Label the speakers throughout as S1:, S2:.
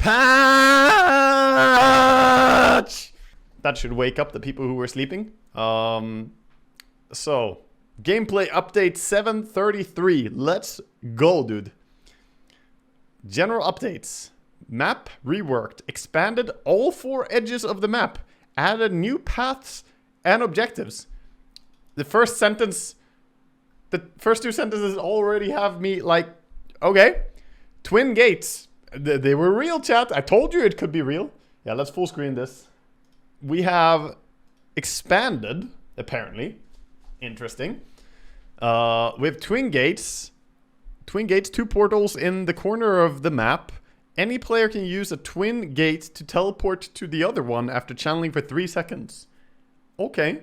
S1: Patch! That should wake up the people who were sleeping. So, gameplay update 733. Let's go, dude. General updates. Map reworked. Expanded all 4 edges of the map. Added new paths and objectives. The first 2 sentences already have me like, okay. Twin gates. They were real, chat. I told you it could be real. Yeah, let's full screen this. We have expanded, apparently. Interesting. We have twin gates. Twin gates, 2 portals in the corner of the map. Any player can use a twin gate to teleport to the other one after channeling for 3 seconds. Okay.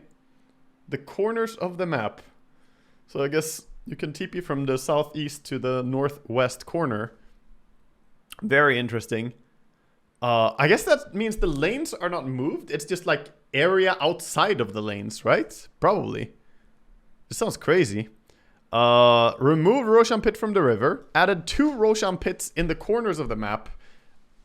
S1: The corners of the map. So I guess you can TP from the southeast to the northwest corner. Very interesting. I guess that means the lanes are not moved. It's just like area outside of the lanes, right? Probably. This sounds crazy. Removed Roshan Pit from the river. Added 2 Roshan Pits in the corners of the map.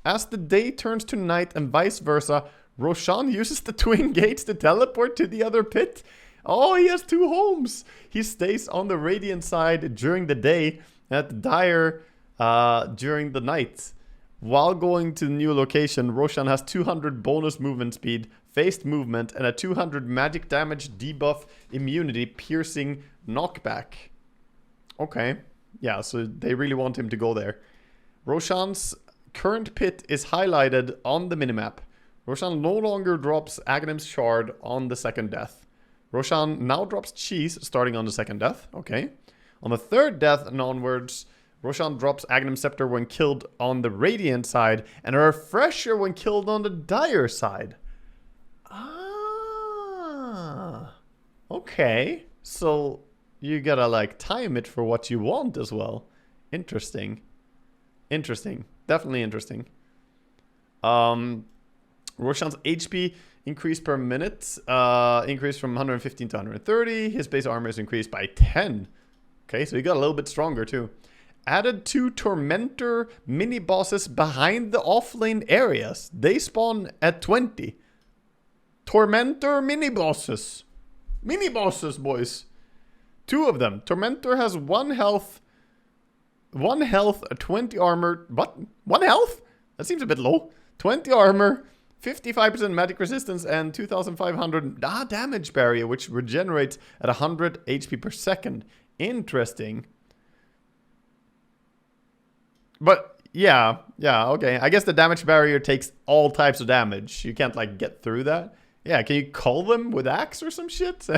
S1: As the day turns to night and vice versa, Roshan uses the twin gates to teleport to the other pit. Oh, he has 2 homes. He stays on the radiant side during the day and at the dire during the night. While going to the new location, Roshan has 200 bonus movement speed, phased movement, and a 200 magic damage debuff immunity piercing knockback. Okay. Yeah, so they really want him to go there. Roshan's current pit is highlighted on the minimap. Roshan no longer drops Aghanim's shard on the 2nd death. Roshan now drops cheese starting on the 2nd death. Okay. On the 3rd death and onwards, Roshan drops Aghanim's scepter when killed on the radiant side and a refresher when killed on the dire side. Ah. Okay. So you gotta like time it for what you want as well. Interesting. Interesting. Definitely interesting. Roshan's HP increased per minute. Increased from 115 to 130. His base armor is increased by 10. Okay, so he got a little bit stronger too. Added 2 Tormentor mini-bosses behind the offlane areas. They spawn at 20. Tormentor mini-bosses. Mini-bosses, boys. 2 of them. Tormentor has 1 health. 1 health, 20 armor. What? 1 health? That seems a bit low. 20 armor, 55% magic resistance, and 2500 damage barrier, which regenerates at 100 HP per second. Interesting. But yeah, okay. I guess the damage barrier takes all types of damage. You can't like get through that. Yeah, can you cull them with axe or some shit?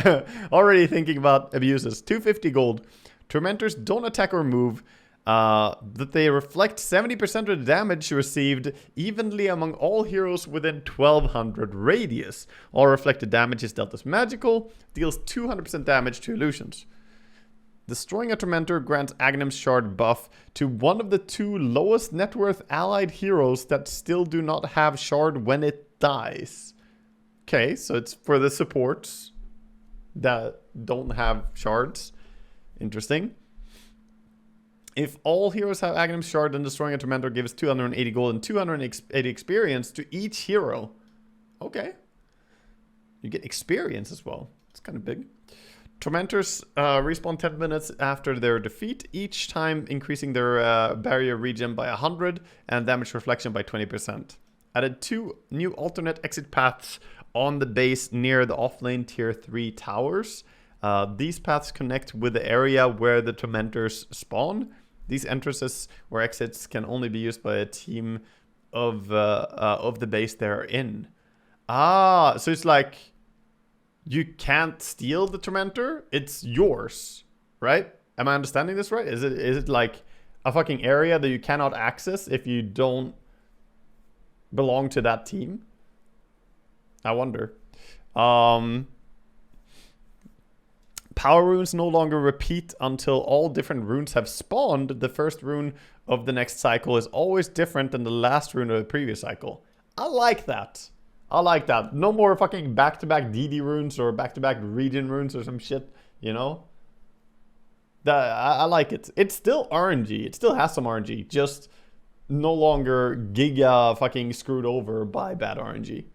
S1: Already thinking about abuses. 250 gold. Tormentors don't attack or move. That they reflect 70% of the damage received evenly among all heroes within 1200 radius. All reflected damage is dealt as magical. Deals 200% damage to illusions. Destroying a Tormentor grants Aghanim's Shard buff to one of the 2 lowest net worth allied heroes that still do not have Shard when it dies. Okay, so it's for the supports that don't have shards. Interesting. If all heroes have Aghanim's Shard, then destroying a Tormentor gives 280 gold and 280 experience to each hero. Okay. You get experience as well. It's kind of big. Tormentors respawn 10 minutes after their defeat, each time increasing their barrier regen by 100 and damage reflection by 20%. Added 2 new alternate exit paths on the base near the offlane tier 3 towers. These paths connect with the area where the Tormentors spawn. These entrances or exits can only be used by a team of the base they're in. Ah, so it's like you can't steal the Tormentor. It's yours, right? Am I understanding this right? Is it like a fucking area that you cannot access if you don't belong to that team? I wonder. Power runes no longer repeat until all different runes have spawned. The first rune of the next cycle is always different than the last rune of the previous cycle. I like that. I like that. No more fucking back-to-back DD runes or back-to-back region runes or some shit, you know? I like it. It's still RNG. It still has some RNG. Just no longer giga fucking screwed over by bad RNG.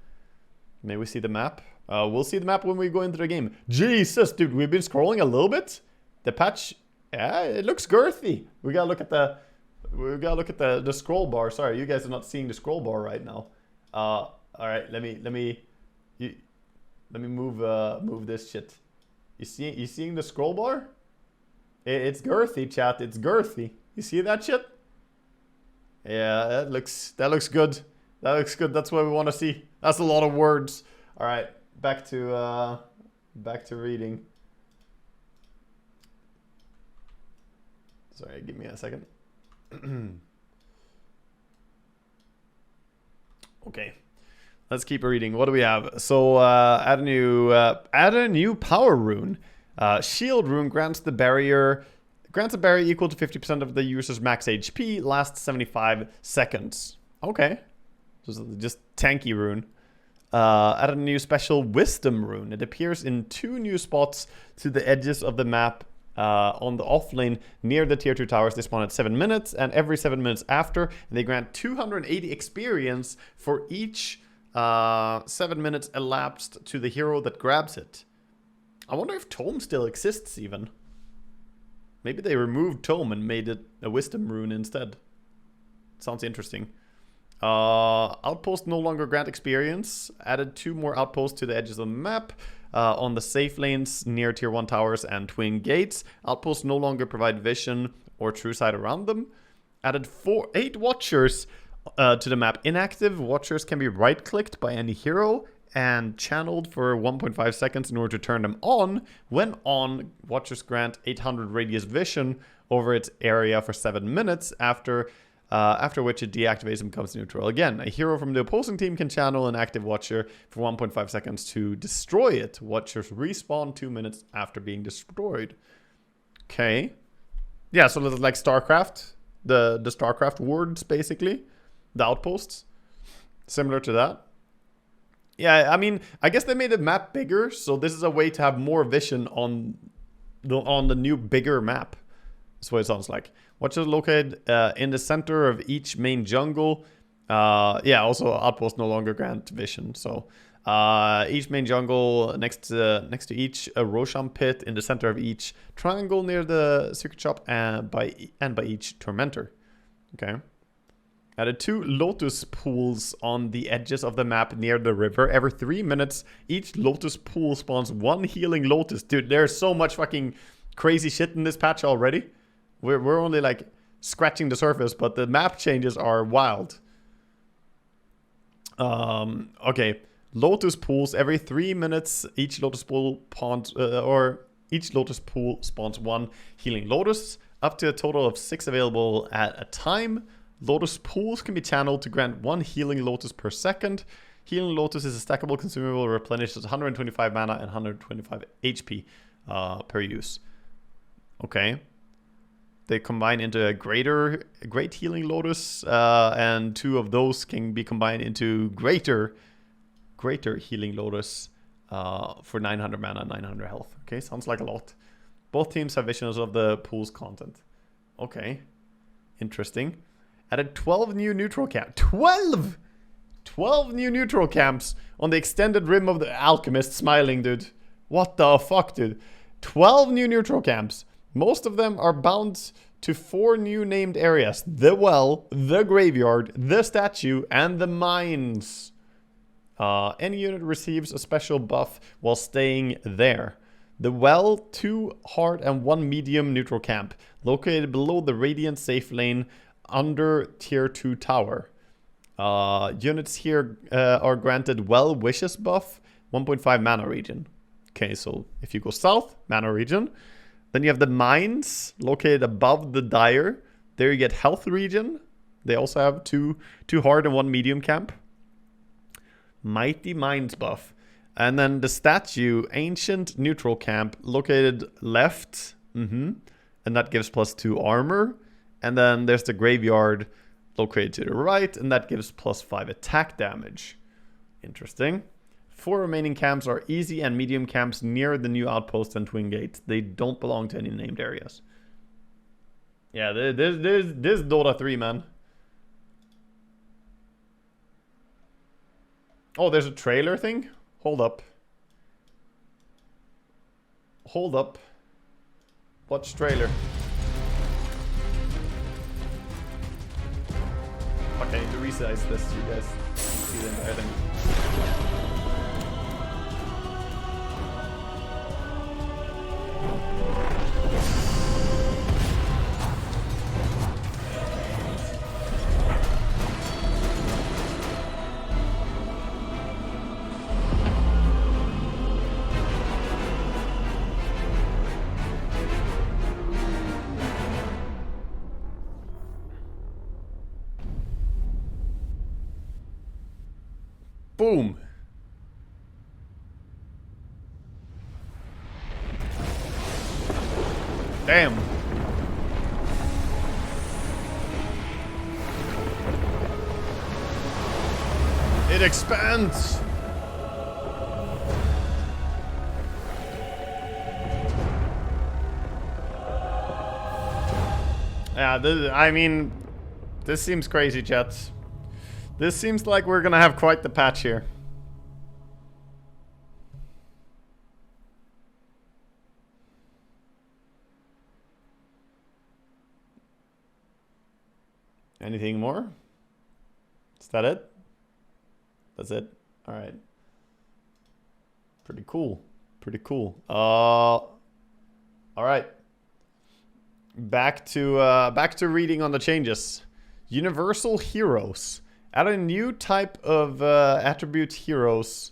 S1: May we see the map? We'll see the map when we go into the game. Jesus, dude, we've been scrolling a little bit. The patch, yeah, it looks girthy. We gotta look at the scroll bar. Sorry, you guys are not seeing the scroll bar right now. All right, let me move this shit. You seeing the scroll bar? It's girthy, chat. It's girthy. You see that shit? Yeah, that looks good. That looks good. That's what we want to see. That's a lot of words. All right, back to reading. Sorry, give me a second. Okay, let's keep reading. What do we have? So add a new power rune. Shield rune grants a barrier equal to 50% of the user's max HP, lasts 75 seconds. Okay, just tanky rune. Add a new special wisdom rune. It appears in 2 new spots to the edges of the map. On the off lane near the tier 2 towers. They spawn at 7 minutes, and every 7 minutes after, they grant 280 experience for each 7 minutes elapsed to the hero that grabs it. I wonder if Tome still exists even. Maybe they removed Tome and made it a wisdom rune instead. Sounds interesting. Outposts no longer grant experience. Added 2 more outposts to the edges of the map. On the safe lanes near tier 1 towers and twin gates. Outposts no longer provide vision or true sight around them. Added 8 watchers to the map. Inactive watchers can be right-clicked by any hero and channeled for 1.5 seconds in order to turn them on. When on, watchers grant 800 radius vision over its area for 7 minutes, after which it deactivates and becomes neutral again. A hero from the opposing team can channel an active watcher for 1.5 seconds to destroy it. Watchers respawn 2 minutes after being destroyed. Okay. Yeah, so it's like StarCraft. The StarCraft wards, basically. The outposts. Similar to that. Yeah, I mean, I guess they made the map bigger, so this is a way to have more vision on the new bigger map. That's what it sounds like. Watchers located in the center of each main jungle. Yeah, also outposts no longer grant vision. So each main jungle next to each Roshan pit in the center of each triangle near the secret shop and by each tormentor. Okay. Added 2 lotus pools on the edges of the map near the river. Every 3 minutes, each lotus pool spawns 1 healing lotus. Dude, there's so much fucking crazy shit in this patch already. We're only like scratching the surface, but the map changes are wild. Okay, lotus pools every 3 minutes. Each lotus pool spawns 1 healing lotus, up to a total of 6 available at a time. Lotus pools can be channeled to grant 1 healing lotus per second. Healing lotus is a stackable consumable, replenishes 125 mana and 125 HP per use. Okay. They combine into a great healing lotus, and 2 of those can be combined into greater healing lotus for 900 mana, 900 health. Okay, sounds like a lot. Both teams have visions of the pool's content. Okay, interesting. Added 12 new neutral camps. 12 new neutral camps on the extended rim of the Alchemist. Smiling, dude. What the fuck, dude? 12 new neutral camps. Most of them are bound to 4 new named areas. The well, the graveyard, the statue, and the mines. Any unit receives a special buff while staying there. The well, 2 hard and 1 medium neutral camp. Located below the Radiant safe lane under tier 2 tower. Units here are granted well wishes buff, 1.5 mana region. Okay, so if you go south, mana region. Then you have the mines located above the dire. There you get health region. They also have 2 hard and 1 medium camp. Mighty mines buff. And then the statue, ancient neutral camp, located left. And that gives +2 armor. And then there's the graveyard located to the right, and that gives +5 attack damage. Interesting. 4 remaining camps are easy and medium camps near the new outpost and twin gates. They don't belong to any named areas. Yeah, this Dota 3, man. Oh, there's a trailer thing? Hold up. Hold up. Watch trailer. Okay, I need to resize this so you guys see the entire thing. Boom. Damn. It expands. Yeah, I mean, this seems crazy, chat. This seems like we're gonna have quite the patch here. Anything more? Is that it? That's it? Alright. Pretty cool. Pretty cool. Alright. Back to reading on the changes. Universal heroes. Add a new type of attribute heroes.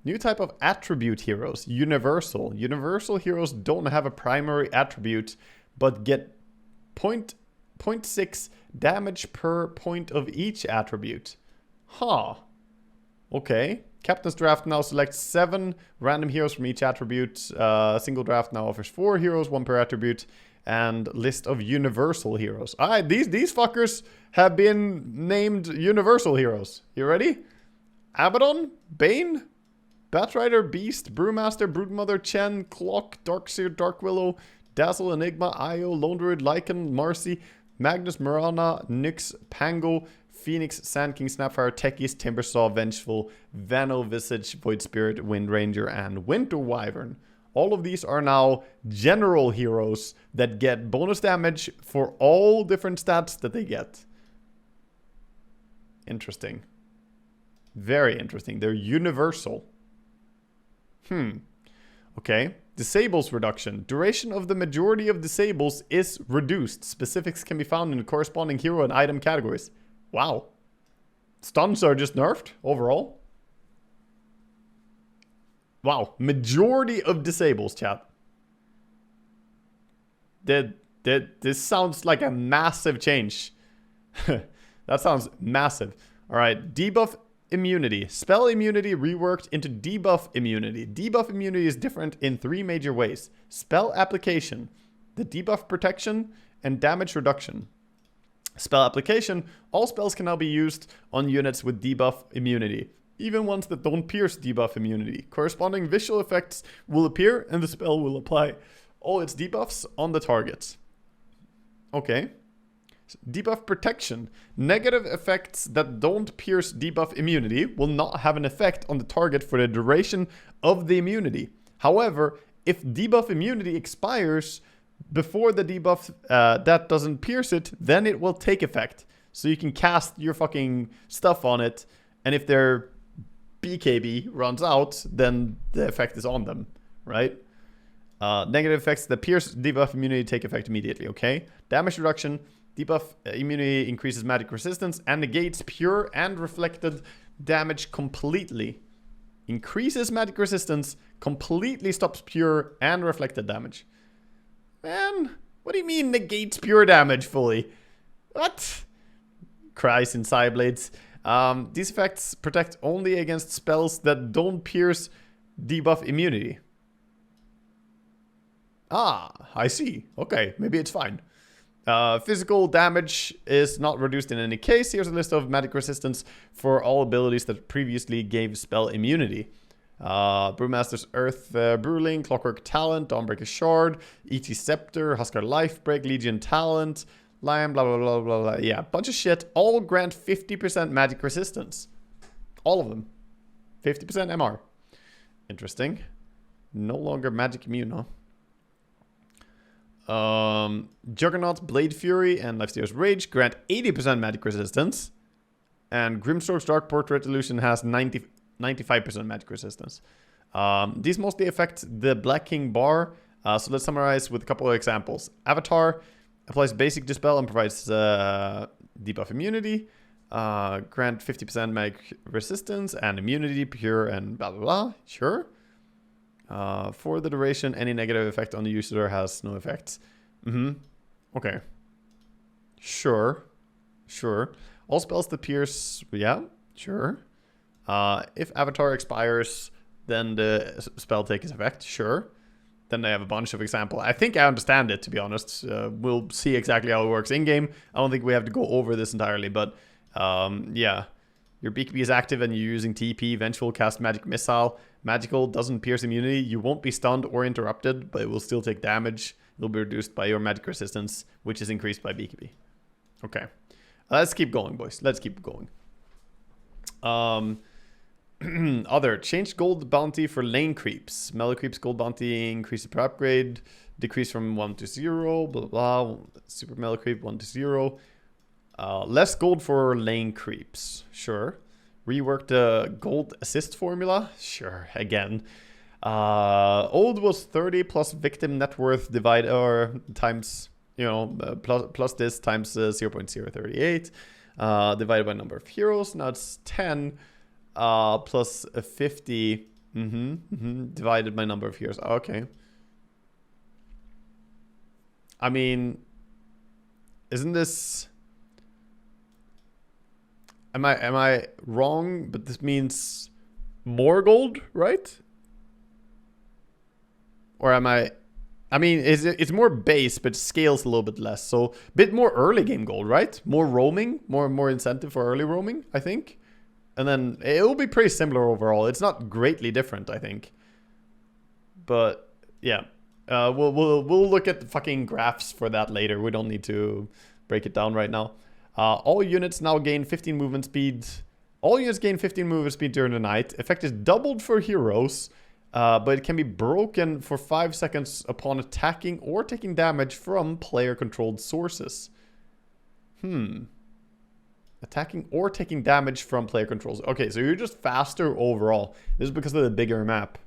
S1: New type of attribute heroes. Universal. Universal heroes don't have a primary attribute, but get 0.6 damage per point of each attribute. Huh. Okay. Captain's draft now selects 7 random heroes from each attribute. Single draft now offers 4 heroes, 1 per attribute. And list of universal heroes. Alright, these fuckers have been named universal heroes. You ready? Abaddon, Bane, Batrider, Beast, Brewmaster, Broodmother, Chen, Clock, Darkseer, Darkwillow, Dazzle, Enigma, Io, Lone Druid, Lycan, Marcy, Magnus, Mirana, Nyx, Pango, Phoenix, Sand King, Snapfire, Techies, Timbersaw, Vengeful, Vano, Visage, Void Spirit, Wind Ranger, and Winter Wyvern. All of these are now general heroes that get bonus damage for all different stats that they get. Interesting. Very interesting. They're universal. Okay. Disables reduction. Duration of the majority of disables is reduced. Specifics can be found in the corresponding hero and item categories. Wow. Stuns are just nerfed overall. Wow, majority of disables, chat. This sounds like a massive change. That sounds massive. All right, debuff immunity. Spell immunity reworked into debuff immunity. Debuff immunity is different in 3 major ways. Spell application, the debuff protection, and damage reduction. Spell application, all spells can now be used on units with debuff immunity. Even ones that don't pierce debuff immunity. Corresponding visual effects will appear and the spell will apply all its debuffs on the targets. Okay. Debuff protection. Negative effects that don't pierce debuff immunity will not have an effect on the target for the duration of the immunity. However, if debuff immunity expires before the debuff that doesn't pierce it, then it will take effect. So you can cast your fucking stuff on it, and if their BKB runs out, then the effect is on them, right? Negative effects that pierce debuff immunity take effect immediately, okay? Damage reduction. Debuff immunity increases magic resistance and negates pure and reflected damage completely. Increases magic resistance, completely stops pure and reflected damage. Man, what do you mean negates pure damage fully? What? Cries in Psyblades. These effects protect only against spells that don't pierce debuff immunity. Ah, I see. Okay, maybe it's fine. Physical damage is not reduced in any case. Here's a list of magic resistance for all abilities that previously gave spell immunity. Brewmaster's Earth Bruling, Clockwork Talent, Dawnbreaker Shard, E.T. Scepter, Huskar Lifebreak, Legion Talent, Lion, blah, blah, blah, blah, blah. Yeah, bunch of shit. All grant 50% magic resistance. All of them. 50% MR. Interesting. No longer magic immune, huh? Juggernaut, Blade Fury, and Lifesteal's Rage grant 80% magic resistance. And Grimstroke's Dark Portrait Illusion has 95% magic resistance. These mostly affect the Black King bar. So let's summarize with a couple of examples. Avatar applies basic dispel and provides debuff immunity. Grant 50% magic resistance and immunity, pure, and blah blah blah. Sure. For the duration, any negative effect on the user has no effects. Okay. Sure. All spells that pierce, yeah, sure. If Avatar expires, then the spell takes effect, sure. Then they have a bunch of examples. I think I understand it, to be honest. We'll see exactly how it works in-game. I don't think we have to go over this entirely, but yeah. Your BKB is active and you're using TP, Vengeful, cast Magic Missile. Magical doesn't pierce immunity. You won't be stunned or interrupted, but it will still take damage. It'll be reduced by your magic resistance, which is increased by BKB. Okay. Let's keep going, boys. Let's keep going. Other. Change gold bounty for lane creeps. Melee creeps gold bounty increase per upgrade. Decrease from 1 to 0. Blah, blah, blah. Super melee creep 1 to 0. Less gold for lane creeps. Sure. Rework the gold assist formula. Sure. Again. Old was 30 plus victim net worth divided or times, you know, plus this times 0.038 divided by number of heroes. Now it's 10 plus 50 divided by number of heroes. Okay. I mean, isn't this... Am I wrong? But this means more gold, right? Or am I mean, it's more base, but scales a little bit less. So a bit more early game gold, right? More roaming, more incentive for early roaming, I think. And then it will be pretty similar overall. It's not greatly different, I think. But yeah, we'll look at the fucking graphs for that later. We don't need to break it down right now. All units now gain 15 movement speed. All units gain 15 movement speed during the night. Effect is doubled for heroes. But it can be broken for 5 seconds upon attacking or taking damage from player-controlled sources. Attacking or taking damage from player controls. Okay, so you're just faster overall. This is because of the bigger map.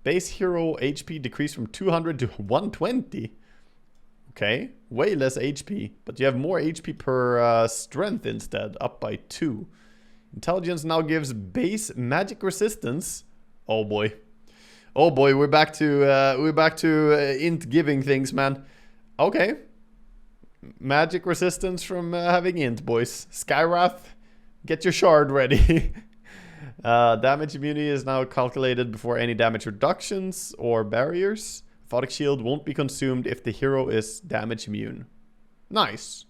S1: Base hero HP decreased from 200 to 120. Okay, way less HP. But you have more HP per strength instead, up by 2. Intelligence now gives base magic resistance. Oh boy. Oh boy, we're back to int giving things, man. Okay. Magic resistance from having int, boys. Skywrath, get your shard ready. Damage immunity is now calculated before any damage reductions or barriers. Photic shield won't be consumed if the hero is damage immune. Nice.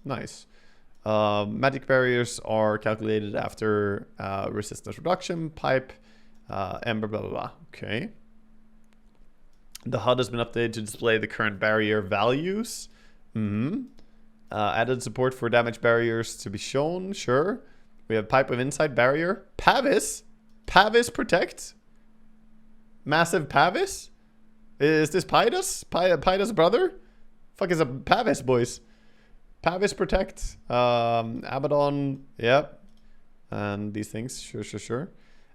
S1: Nice. Magic barriers are calculated after resistance reduction, pipe, ember, blah, blah, blah. Okay. The HUD has been updated to display the current barrier values. Added support for damage barriers to be shown. Sure. We have pipe of insight barrier. Pavis? Pavis protect? Massive Pavis? Is this Pydus? Pydus brother? Fuck is a Pavis, boys. Pavis protect. Abaddon. Yep. And these things. Sure.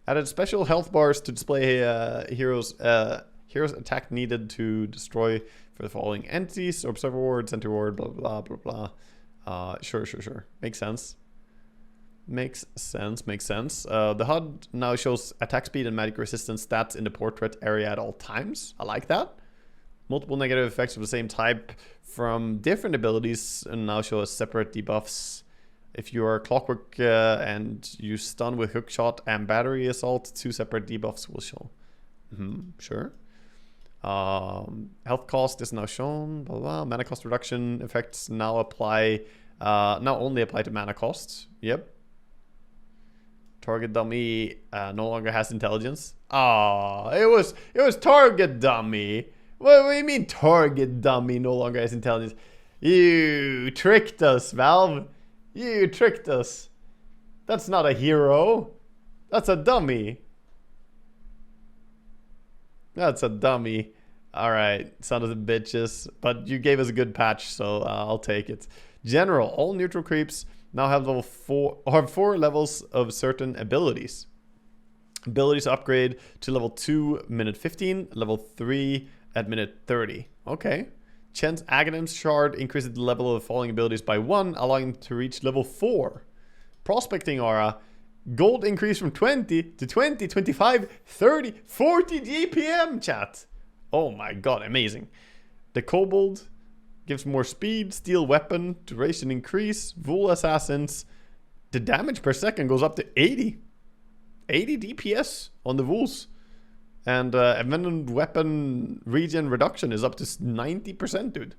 S1: Added special health bars to display heroes attack needed to destroy for the following entities. Observer ward, center ward, blah, blah, blah, blah, blah. Sure. Makes sense. Makes sense. The HUD now shows attack speed and magic resistance stats in the portrait area at all times. I like that. Multiple negative effects of the same type from different abilities and now show us separate debuffs. If you are Clockwork and you stun with Hookshot and Battery Assault, 2 separate debuffs will show. Sure. Health cost is now shown. Blah, blah. Mana cost reduction effects now apply. Now only apply to mana cost. Yep. Target dummy no longer has intelligence. It was target dummy. What do you mean target dummy no longer has intelligence? You tricked us, Valve. You tricked us. That's not a hero. That's a dummy. That's a dummy. Alright, son of the bitches. But you gave us a good patch, so I'll take it. General, all neutral creeps now have level 4 or 4 levels of certain abilities. Abilities upgrade to level 2 minute 15, level 3 at minute 30. Okay. Chen's Aghanim's Shard increases the level of the following abilities by 1, allowing him to reach level 4. Prospecting Aura. Gold increase from 20 to 20, 25, 30, 40 GPM, chat. Oh my god, amazing. The Kobold gives more speed, steel weapon, duration increase, Vul Assassins. The damage per second goes up to 80. 80 DPS on the Vuls. And envenomed weapon regen reduction is up to 90%, dude.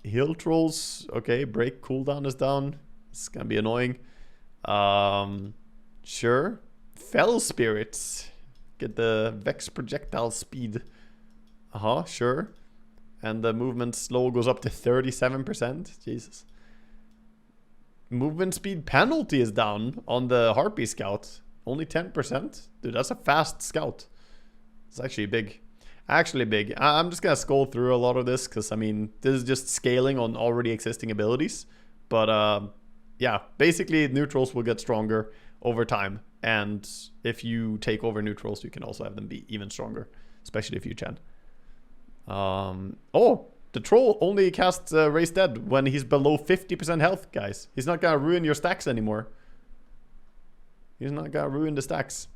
S1: Hill Trolls, okay, break cooldown is down. It's gonna be annoying. Sure. Fell Spirits. Get the Vex projectile speed. Sure. And the movement slow goes up to 37%. Jesus. Movement speed penalty is down on the Harpy Scout. Only 10%. Dude, that's a fast scout. It's actually big. Actually big. I'm just gonna scroll through a lot of this because, I mean, this is just scaling on already existing abilities. But, yeah, basically neutrals will get stronger over time. And if you take over neutrals, you can also have them be even stronger. Especially if you Chen. Oh, the troll only casts Raise Dead when he's below 50% health, guys. He's not gonna ruin your stacks anymore. He's not gonna ruin the stacks.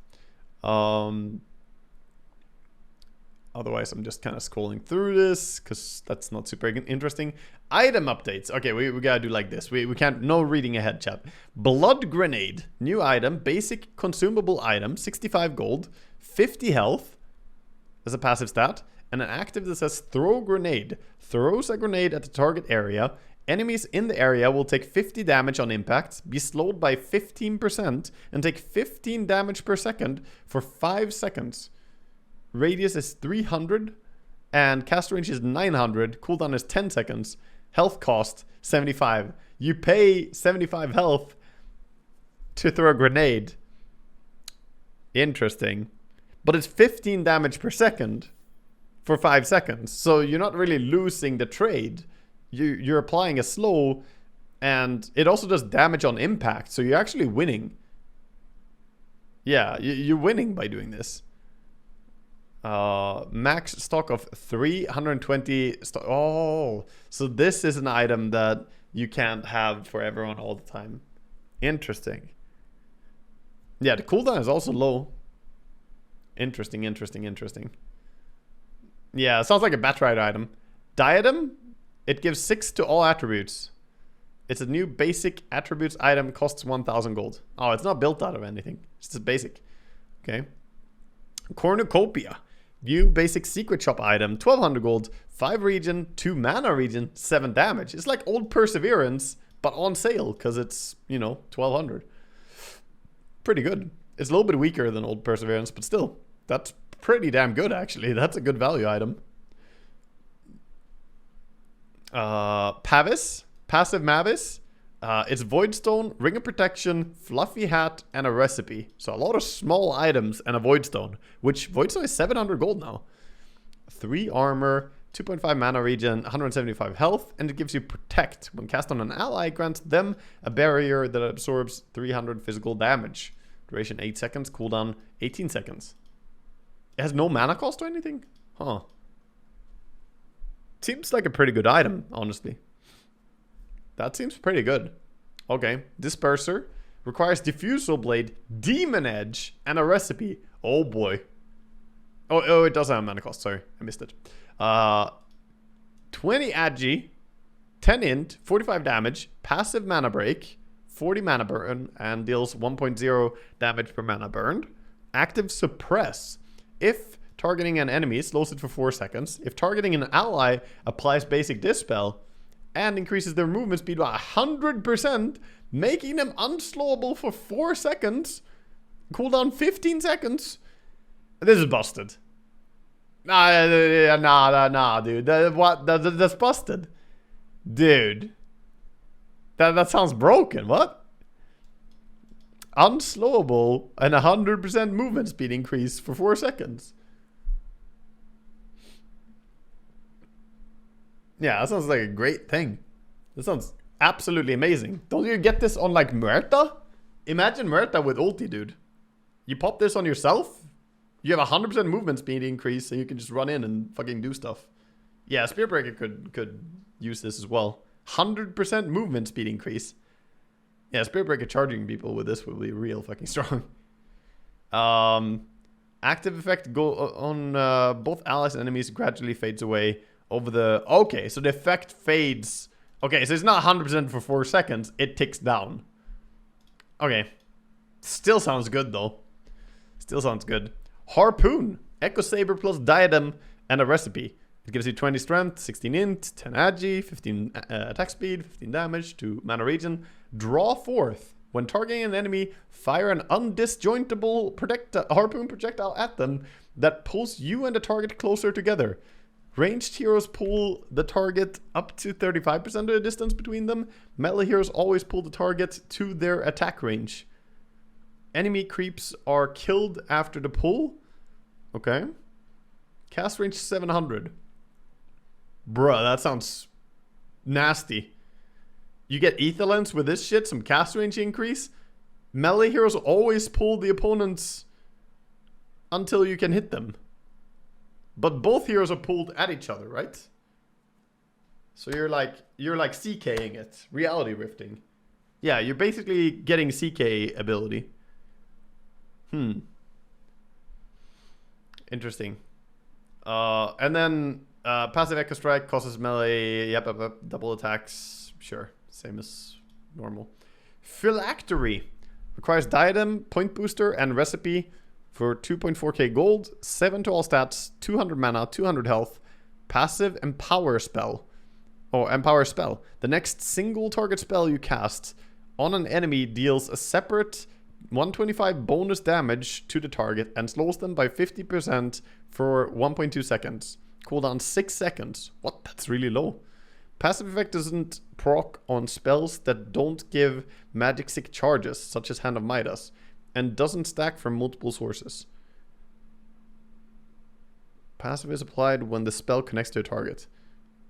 S1: Otherwise, I'm just kind of scrolling through this because that's not super interesting. Item updates. Okay, we gotta do like this. We can't, no reading ahead, chat. Blood Grenade. New item. Basic consumable item. 65 gold. 50 health. As a passive stat. And an active that says Throw Grenade. Throws a grenade at the target area. Enemies in the area will take 50 damage on impact, be slowed by 15%, and take 15 damage per second for 5 seconds. Radius is 300, and cast range is 900. Cooldown is 10 seconds. Health cost, 75. You pay 75 health to throw a grenade. Interesting. But it's 15 damage per second for 5 seconds. So you're not really losing the trade. You're applying a slow, and it also does damage on impact, so you're actually winning. Yeah, you're winning by doing this. Max stock of 320 oh, so this is an item that you can't have for everyone all the time. Interesting. Yeah, the cooldown is also low. Interesting. Yeah, it sounds like a Batrider item. Diadem. It gives 6 to all attributes. It's a new basic attributes item, costs 1,000 gold. Oh, it's not built out of anything. It's just basic. Okay. Cornucopia. New basic secret shop item, 1,200 gold, 5 regen, 2 mana regen, 7 damage. It's like old Perseverance, but on sale, because it's, you know, 1,200. Pretty good. It's a little bit weaker than old Perseverance, but still, that's pretty damn good, actually. That's a good value item. Pavis, passive Mavis. It's Voidstone, Ring of Protection, Fluffy Hat, and a recipe. So a lot of small items and a Voidstone, which Voidstone is 700 gold now. 3 armor, 2.5 mana regen, 175 health, and it gives you Protect. When cast on an ally, grants them a barrier that absorbs 300 physical damage. Duration 8 seconds, cooldown 18 seconds. It has no mana cost or anything? Huh. Seems like a pretty good item, honestly. That seems pretty good. Okay, Disperser requires Diffusal Blade, Demon Edge, and a recipe. Oh boy. Oh, it does have a mana cost. Sorry, I missed it. 20 Agi, 10 int, 45 damage, passive mana break, 40 mana burn, and deals 1.0 damage per mana burned. Active Suppress. If targeting an enemy, slows it for 4 seconds. If targeting an ally, applies basic Dispel and increases their movement speed by 100%, making them unslowable for 4 seconds. Cooldown 15 seconds. This is busted. Nah, dude. That's busted. Dude. That sounds broken. What? unslowable, and 100% movement speed increase for 4 seconds. Yeah, that sounds like a great thing. That sounds absolutely amazing. Don't you get this on like MUERTA? Imagine MUERTA with ulti, dude. You pop this on yourself, you have 100% movement speed increase, and you can just run in and fucking do stuff. Yeah, Spirit Breaker could use this as well. 100% movement speed increase. Yeah, Spirit Breaker charging people with this will be real fucking strong. Active effect go on both allies and enemies gradually fades away over the... Okay, so the effect fades. Okay, so it's not 100% for 4 seconds. It ticks down. Okay. Still sounds good, though. Still sounds good. Harpoon. Echo Saber plus Diadem and a recipe. It gives you 20 strength, 16 int, 10 agi, 15 attack speed, 15 damage to mana regen. Draw forth. When targeting an enemy, fire an undisjointable harpoon projectile at them that pulls you and the target closer together. Ranged heroes pull the target up to 35% of the distance between them. Melee heroes always pull the target to their attack range. Enemy creeps are killed after the pull. Okay. Cast range 700. Bruh, that sounds nasty. You get Ether Lens with this shit, some cast range increase. Melee heroes always pull the opponents until you can hit them. But both heroes are pulled at each other, right? So you're like CKing it, reality rifting. Yeah, you're basically getting CK ability. Interesting. And then passive Echo Strike causes melee, yep, double attacks. Sure, same as normal. Phylactery requires Diadem, Point Booster, and Recipe for 2.4k gold, 7 to all stats, 200 mana, 200 health. Passive Empower spell. Oh, Empower spell. The next single target spell you cast on an enemy deals a separate 125 bonus damage to the target and slows them by 50% for 1.2 seconds. Cooldown 6 seconds. What? That's really low. Passive effect doesn't proc on spells that don't give magic sick charges, such as Hand of Midas, and doesn't stack from multiple sources. Passive is applied when the spell connects to a target.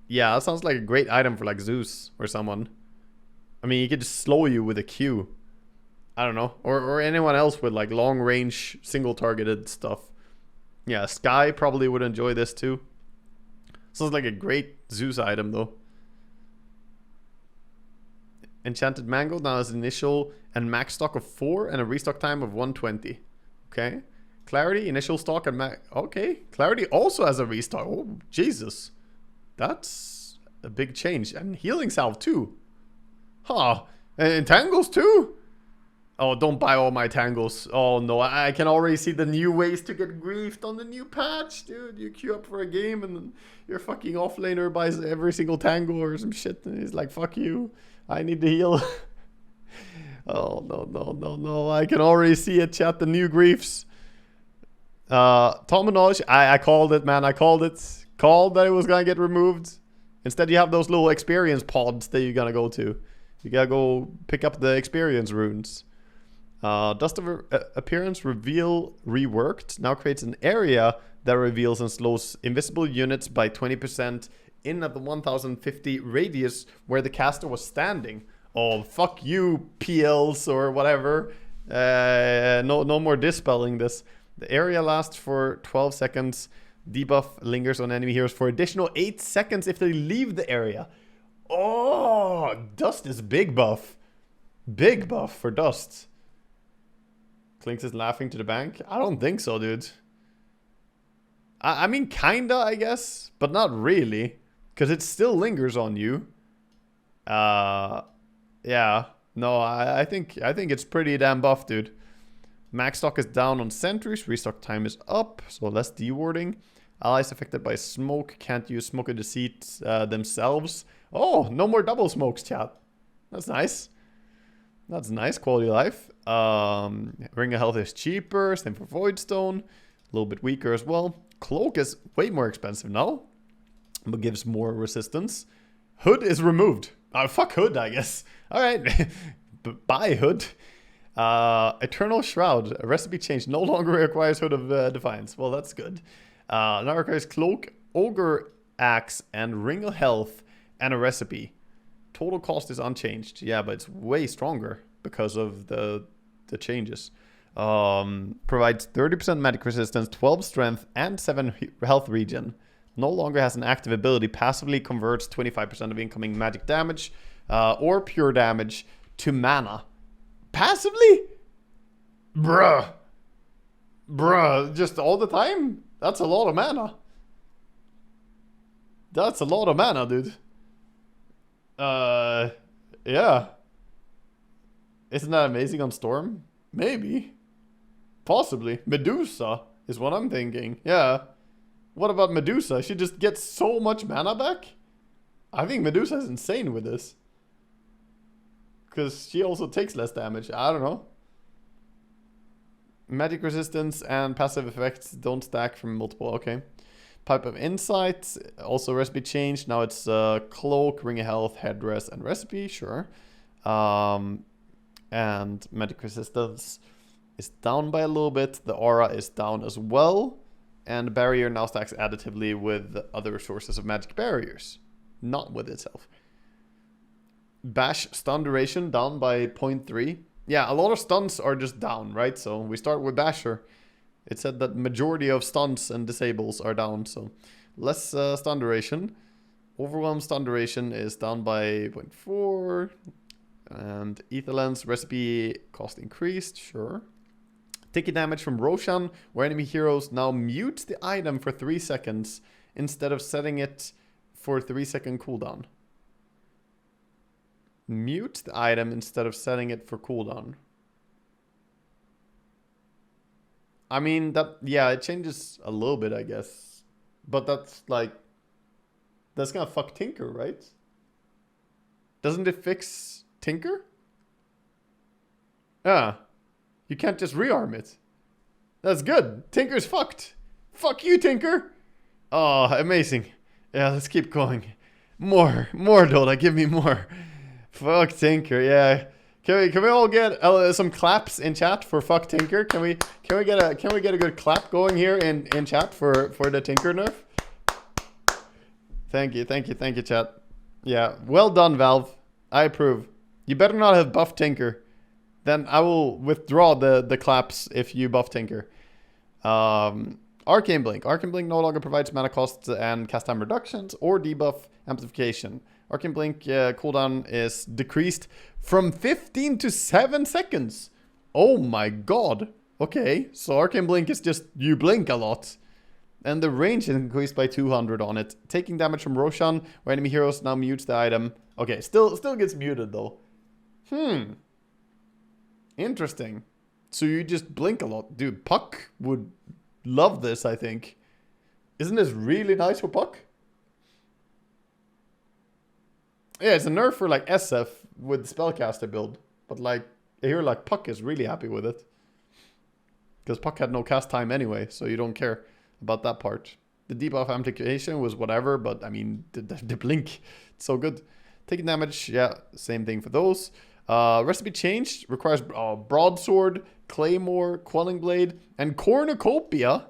S1: Yeah, that sounds like a great item for like Zeus or someone. I mean, he could just slow you with a Q. I don't know. Or anyone else with like long range, single targeted stuff. Yeah, Sky probably would enjoy this too. Sounds like a great Zeus item though. Enchanted Mango now has initial and max stock of 4 and a restock time of 120. Okay. Clarity, initial stock and max... Okay. Clarity also has a restock. Oh, Jesus. That's a big change. And Healing Salve too. Huh. And Tangles too? Oh, don't buy all my Tangles. Oh no, I can already see the new ways to get griefed on the new patch, dude. You queue up for a game and then your fucking offlaner buys every single Tangle or some shit. And he's like, fuck you. I need to heal. Oh, no. I can already see it, chat. The new griefs. Tom and Knowledge. I called it, man. I called it. Called that it was going to get removed. Instead, you have those little experience pods that you're going to go to. You got to go pick up the experience runes. Dust of Appearance Reveal reworked. Now creates an area that reveals and slows invisible units by 20% in at the 1050 radius where the caster was standing. Oh, fuck you, PLs or whatever. No more dispelling this. The area lasts for 12 seconds. Debuff lingers on enemy heroes for additional 8 seconds if they leave the area. Oh, Dust is big buff. Big buff for Dust. Clinks is laughing to the bank. I don't think so, dude. I mean, kinda, I guess, but not really. Because it still lingers on you. Yeah. No, I think it's pretty damn buff, dude. Max stock is down on sentries. Restock time is up, so less dewarding. Allies affected by smoke can't use Smoke of Deceit themselves. Oh, no more double smokes, chat. That's nice. That's nice quality of life. Ring of Health is cheaper. Same for Voidstone. A little bit weaker as well. Cloak is way more expensive now, but gives more resistance. Hood is removed. Fuck Hood, I guess. Alright. Bye, Hood. Eternal Shroud. A recipe change. No longer requires Hood of Defiance. Well, that's good. Now requires Cloak, Ogre Axe, and Ring of Health, and a recipe. Total cost is unchanged. Yeah, but it's way stronger because of the changes. Provides 30% magic resistance, 12 strength, and 7 health regen. No longer has an active ability. Passively converts 25% of incoming magic damage or pure damage to mana. Passively? Bruh. Just all the time? That's a lot of mana. That's a lot of mana, dude. Yeah. Isn't that amazing on Storm? Maybe. Possibly. Medusa is what I'm thinking. Yeah. What about Medusa? She just gets so much mana back? I think Medusa is insane with this. Because she also takes less damage. I don't know. Magic resistance and passive effects don't stack from multiple. Okay. Pipe of Insight. Also recipe change. Now it's Cloak, Ring of Health, Headdress, and recipe. Sure. And magic resistance is down by a little bit. The aura is down as well. And barrier now stacks additively with other sources of magic barriers. Not with itself. Bash stun duration down by 0.3. Yeah, a lot of stuns are just down, right? So we start with Basher. It said that majority of stuns and disables are down, so less stun duration. Overwhelm stun duration is down by 0.4. And Etherlens recipe cost increased, sure. Taking damage from Roshan, where enemy heroes now mute the item for 3 seconds instead of setting it for a 3-second cooldown. Mute the item instead of setting it for cooldown. I mean, that, yeah, it changes a little bit, I guess. But that's like, that's gonna fuck Tinker, right? Doesn't it fix Tinker? Yeah. You can't just rearm it. That's good. Tinker's fucked. Fuck you, Tinker. Oh, amazing. Yeah, let's keep going. More Dota. Give me more. Fuck Tinker. Yeah. Can we all get some claps in chat for fuck Tinker? Can we get a good clap going here in chat for the Tinker nerf? Thank you, chat. Yeah, well done, Valve. I approve. You better not have buffed Tinker. Then I will withdraw the claps if you buff Tinker. Arcane Blink. Arcane Blink no longer provides mana costs and cast time reductions or debuff amplification. Arcane Blink cooldown is decreased from 15 to 7 seconds. Oh my god. Okay, so Arcane Blink is just you blink a lot. And the range is increased by 200 on it. Taking damage from Roshan, where enemy heroes now mutes the item. Okay, still gets muted though. Interesting. So you just blink a lot. Dude, Puck would love this, I think. Isn't this really nice for Puck? Yeah, it's a nerf for like SF with spellcaster build. But like, I hear like Puck is really happy with it. Because Puck had no cast time anyway, so you don't care about that part. The debuff amplification was whatever, but I mean, the blink, it's so good. Taking damage, yeah, same thing for those. Recipe changed, requires Broadsword, Claymore, Quelling Blade, and Cornucopia.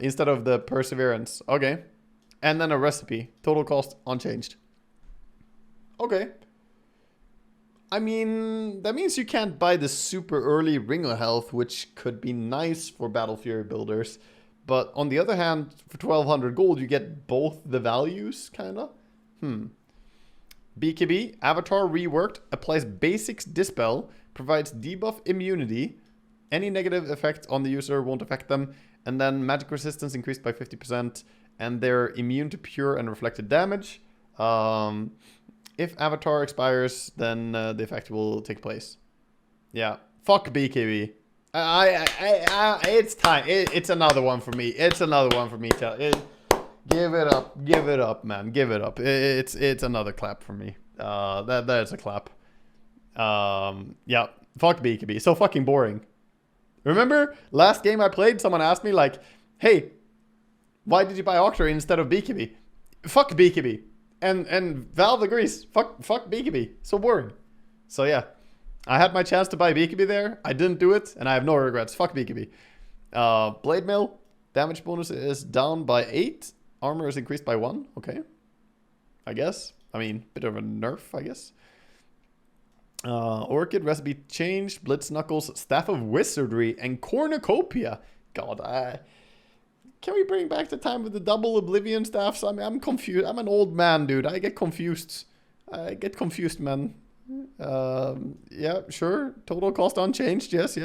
S1: Instead of the Perseverance. Okay. And then a recipe. Total cost unchanged. Okay. I mean, that means you can't buy the super early Ring of Health, which could be nice for Battle Fury builders. But on the other hand, for 1200 gold, you get both the values, kinda. BKB, Avatar reworked, applies Basics Dispel, provides debuff immunity. Any negative effect on the user won't affect them. And then magic resistance increased by 50%. And they're immune to pure and reflected damage. If Avatar expires, then the effect will take place. Yeah. Fuck BKB. It's time. It's another one for me. It's another one for me. Give it up. Give it up, man. Give it up. It's another clap for me. That is a clap. Yeah. Fuck BKB. So fucking boring. Remember last game I played, someone asked me like, hey, why did you buy Octary instead of BKB? Fuck BKB. And Valve agrees. Fuck BKB. So boring. So yeah. I had my chance to buy BKB there. I didn't do it, and I have no regrets. Fuck BKB. Blade Mail. Damage bonus is down by 8. Armor is increased by 1. Okay. I guess. I mean, bit of a nerf, I guess. Orchid, recipe changed. Blitz Knuckles, Staff of Wizardry, and Cornucopia. God, can we bring back the time with the double Oblivion staffs? I mean, I'm confused. I'm an old man, dude. I get confused. Man. Yeah, sure. Total cost unchanged. Yes.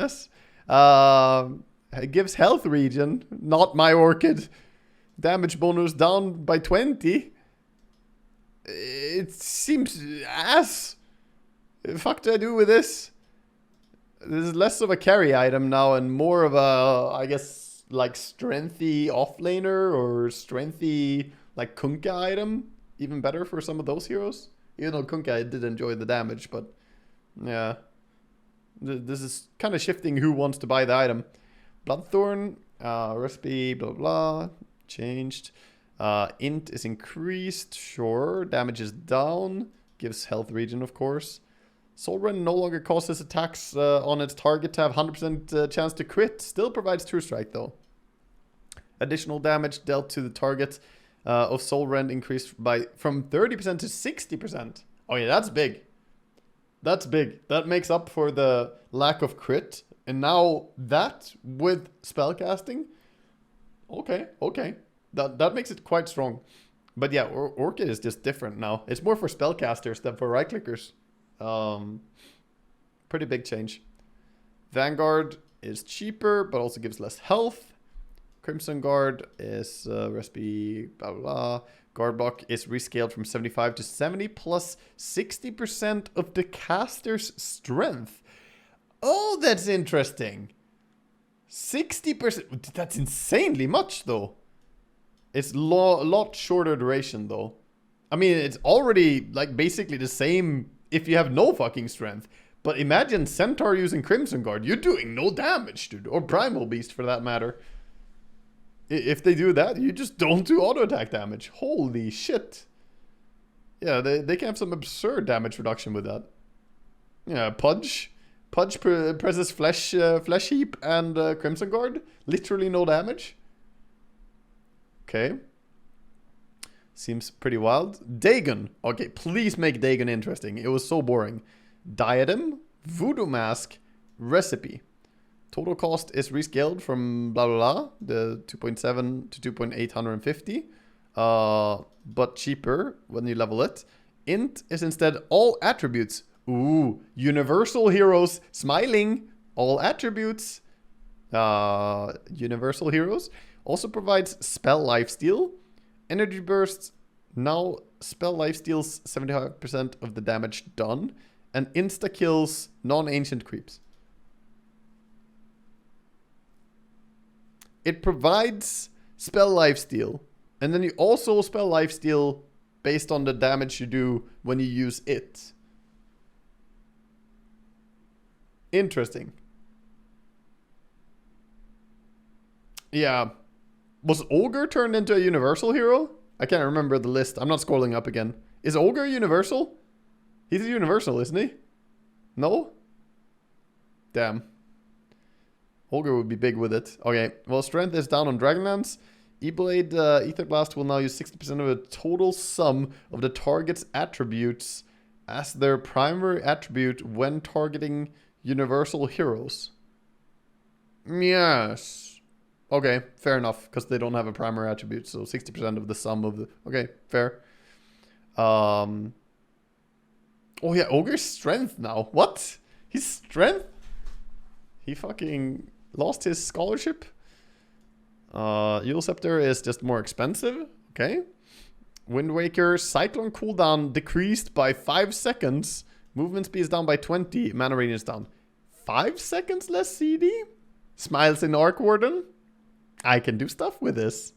S1: It gives health regen. Not my Orchid. Damage bonus down by 20. It seems ass. The fuck do I do with this? This is less of a carry item now and more of a, I guess, like strengthy offlaner or strengthy like Kunkka item. Even better for some of those heroes. Even though Kunkka did enjoy the damage, but yeah. This is kind of shifting who wants to buy the item. Bloodthorn, recipe, blah, blah, changed. Int is increased, sure. Damage is down. Gives health regen, of course. Soul Rend no longer causes attacks on its target to have 100% chance to crit. Still provides True Strike, though. Additional damage dealt to the target of Soul Rend increased from 30% to 60%. Oh yeah, that's big. That's big. That makes up for the lack of crit. And now that with spellcasting. Okay. That makes it quite strong. But yeah, Orchid is just different now. It's more for spellcasters than for right-clickers. Pretty big change. Vanguard is cheaper, but also gives less health. Crimson Guard is recipe, blah, blah, blah. Guard block is rescaled from 75 to 70 plus 60% of the caster's strength. Oh, that's interesting. 60%. That's insanely much, though. It's a lot shorter duration, though. I mean, it's already, like, basically the same if you have no fucking strength. But imagine Centaur using Crimson Guard. You're doing no damage, dude. Or Primal Beast, for that matter. If they do that, you just don't do auto-attack damage. Holy shit. Yeah, they can have some absurd damage reduction with that. Yeah, Pudge. Pudge presses Flesh Heap and Crimson Guard. Literally no damage. Okay. Seems pretty wild. Dagon. Okay, please make Dagon interesting. It was so boring. Diadem, Voodoo Mask, Recipe. Total cost is rescaled from blah blah blah, the 2.7 to 2.850. But cheaper when you level it. Int is instead all attributes. Ooh, universal heroes smiling. All attributes. Universal heroes. Also provides spell lifesteal. Energy bursts. Now spell lifesteals 75% of the damage done. And insta kills non-ancient creeps. It provides spell lifesteal. And then you also spell lifesteal based on the damage you do when you use it. Interesting. Yeah. Was Ogre turned into a universal hero? I can't remember the list. I'm not scrolling up again. Is Ogre universal? He's a universal, isn't he? No? Damn. Ogre would be big with it. Okay, well, strength is down on Dragonlance. E-Blade Ether Blast will now use 60% of the total sum of the target's attributes as their primary attribute when targeting universal heroes. Yes. Okay, fair enough, because they don't have a primary attribute, so 60% of the sum of the... Okay, fair. Oh yeah, Ogre's strength now. What? His strength? He fucking lost his scholarship? Eul Scepter is just more expensive. Okay. Wind Waker, Cyclone cooldown decreased by 5 seconds. Movement speed is down by 20. Mana range is down. 5 seconds less CD? Smiles in Arc Warden? I can do stuff with this.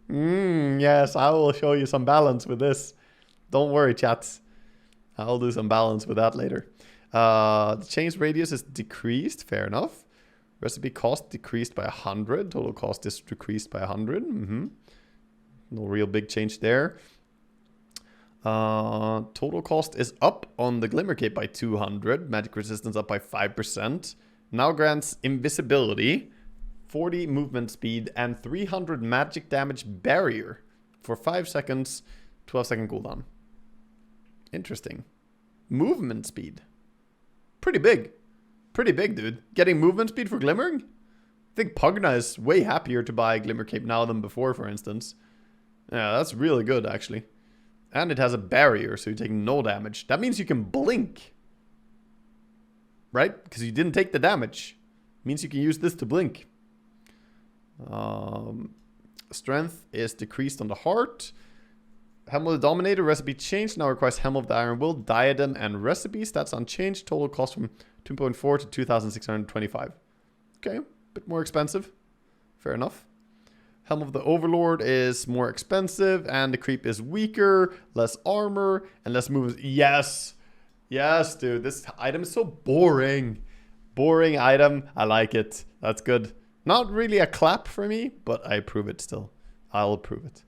S1: Yes, I will show you some balance with this. Don't worry, chats. I'll do some balance with that later. The change radius is decreased. Fair enough. Recipe cost decreased by 100. Total cost is decreased by 100. No real big change there. Total cost is up on the Glimmer Cape by 200. Magic resistance up by 5%. Now grants invisibility, 40 movement speed, and 300 magic damage barrier for 5 seconds, 12-second cooldown. Interesting. Movement speed. Pretty big. Pretty big, dude. Getting movement speed for glimmering? I think Pugna is way happier to buy Glimmer Cape now than before, for instance. Yeah, that's really good, actually. And it has a barrier, so you take no damage. That means you can blink. Right? Because you didn't take the damage. Means you can use this to blink. Strength is decreased on the heart. Helm of the Dominator recipe changed. Now requires Helm of the Iron Will, Diadem, and Recipe. Stats unchanged. Total cost from 2.4 to 2,625. Okay, bit more expensive. Fair enough. Helm of the Overlord is more expensive, and the creep is weaker, less armor, and less movement. Yes! Yes, dude. This item is so boring. Boring item. I like it. That's good. Not really a clap for me, but I approve it still. I'll approve it.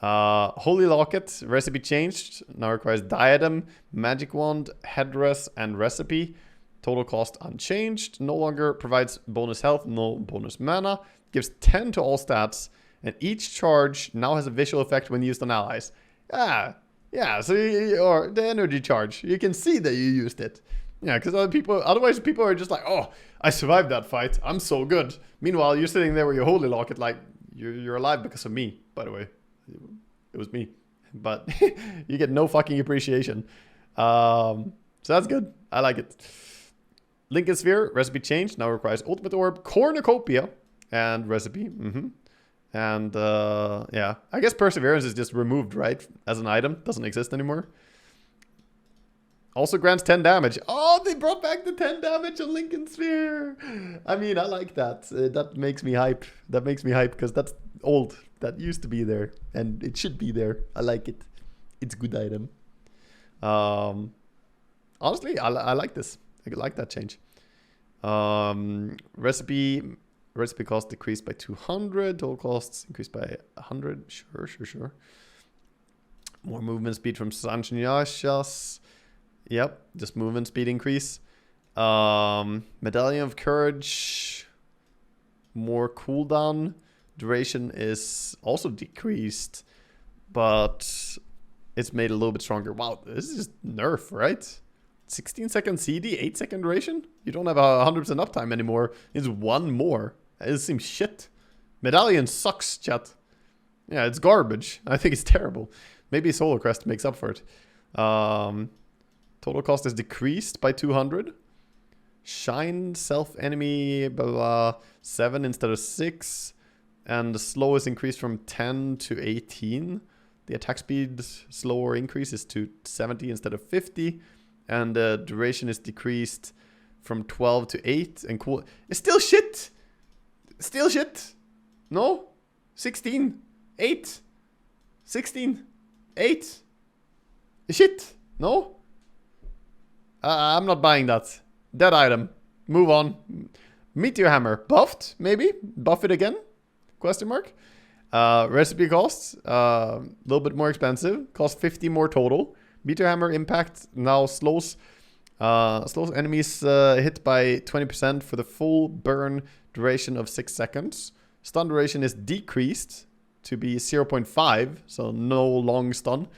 S1: Holy Locket, recipe changed. Now requires Diadem, Magic Wand, Headdress, and Recipe. Total cost unchanged. No longer provides bonus health, no bonus mana. Gives 10 to all stats. And each charge now has a visual effect when used on allies. Yeah, so or the energy charge. You can see that you used it. Yeah, because otherwise people are just like, oh, I survived that fight. I'm so good. Meanwhile, you're sitting there with your Holy Locket like, you're alive because of me, by the way. It was me. But you get no fucking appreciation. So that's good. I like it. Lincoln Sphere, recipe changed. Now requires Ultimate Orb, Cornucopia, and Recipe. And yeah, I guess Perseverance is just removed, right? As an item. Doesn't exist anymore. Also grants 10 damage. Oh, they brought back the 10 damage on Lincoln Sphere. I mean, I like that. That makes me hype. That makes me hype because that's old. That used to be there. And it should be there. I like it. It's a good item. Honestly, I like this. I like that change. Recipe cost decreased by 200. Total costs increased by 100. Sure. More movement speed from Sanchnyashas. Yep, just movement speed increase. Medallion of Courage. More cooldown. Duration is also decreased, but it's made a little bit stronger. Wow, this is just nerf, right? 16-second CD, 8-second duration? You don't have 100% uptime anymore. It's one more. It seems shit. Medallion sucks, chat. Yeah, it's garbage. I think it's terrible. Maybe Solar Crest makes up for it. Total cost is decreased by 200. Shine, self-enemy, blah, blah, 7 instead of 6. And the slow is increased from 10 to 18. The attack speed slower increase is to 70 instead of 50. And the duration is decreased from 12 to 8. And cool. It's still shit. Still shit. No. 16. 8. 16. 8. Shit. No. I'm not buying that. Dead item. Move on. Meteor Hammer. Buffed, maybe? Buff it again? Question mark. Recipe costs. A little bit more expensive. Costs 50 more total. Meteor Hammer impact now slows enemies hit by 20% for the full burn duration of 6 seconds. Stun duration is decreased to be 0.5, so no long stun.